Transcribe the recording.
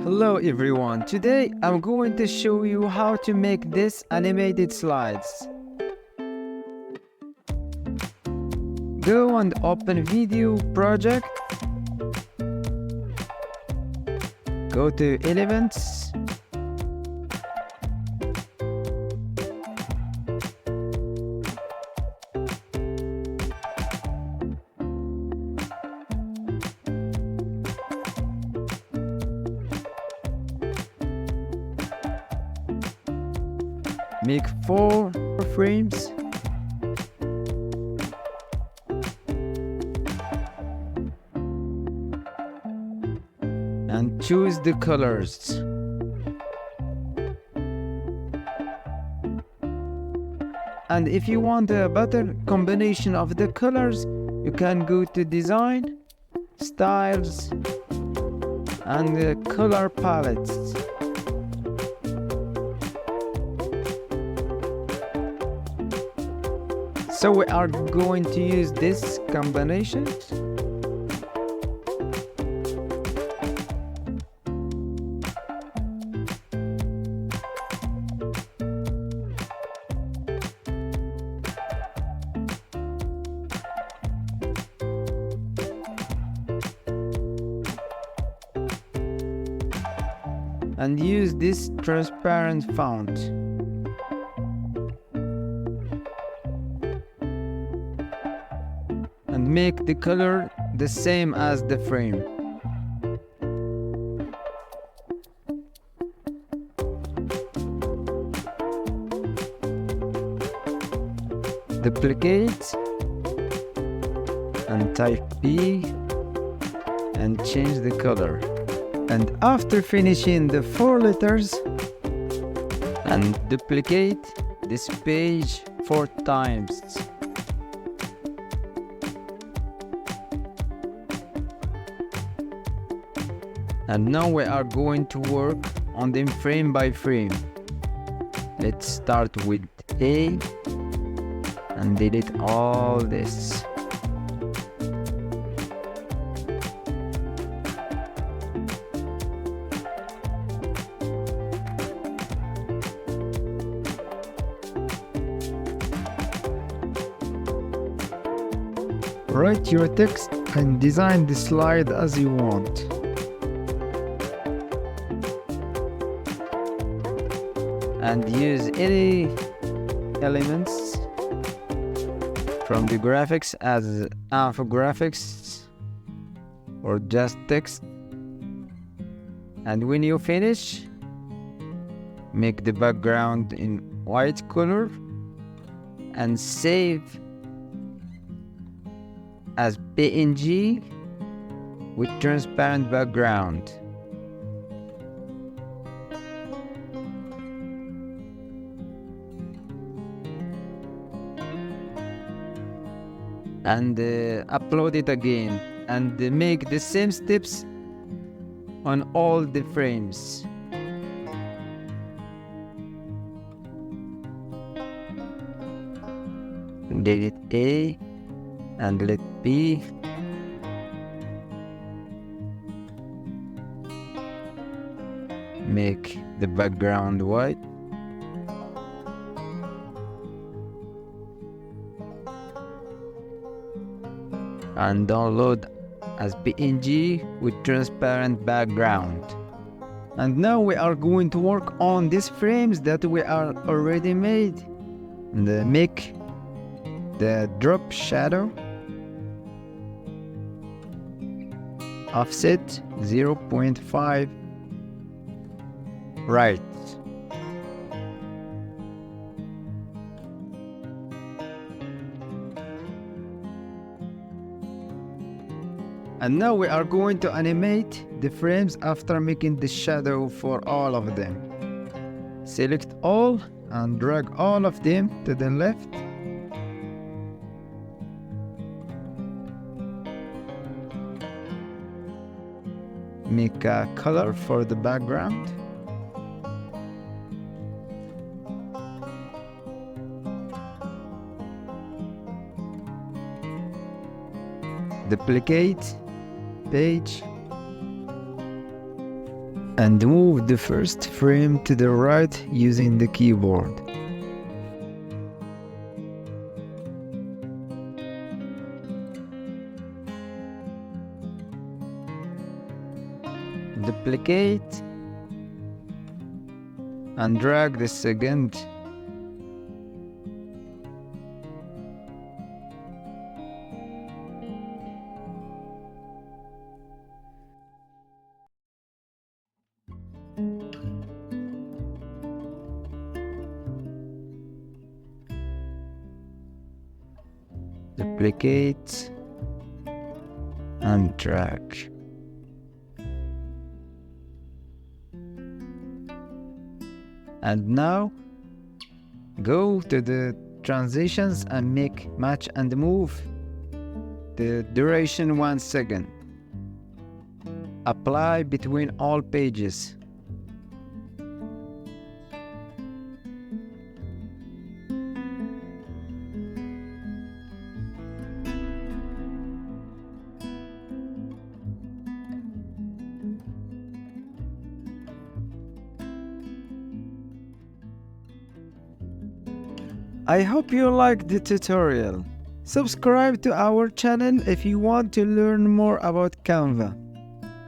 Hello everyone, today I'm going to show you how to make this animated slides. Go and open video project. Go to elements. Make 4 frames. And choose the colors. And if you want a better combination of the colors, you can go to design, styles, and the color palettes. So we are going to use this combination. And use this transparent font. And make the color the same as the frame. Duplicate and type B and change the color. And after finishing the 4 letters, and duplicate this page 4 times. And now we are going to work on them frame by frame. Let's start with A and delete all this. Write your text and design the slide as you want. And use any elements from the graphics as infographics or just text. And when you finish, make the background in white color and save as PNG with transparent background. And upload it again and make the same steps on all the frames. Delete A and let B. Make the background white. And download as PNG with transparent background. And now we are going to work on these frames that we are already made. And make the drop shadow offset 0.5 right. And now we are going to animate the frames after making the shadow for all of them. Select all and drag all of them to the left. Make a color for the background. Duplicate page and move the first frame to the right using the keyboard. Duplicate and drag the second. Duplicate and drag. And now go to the transitions and make match and move the duration 1 second. Apply between all pages. I hope you liked the tutorial. Subscribe to our channel if you want to learn more about Canva.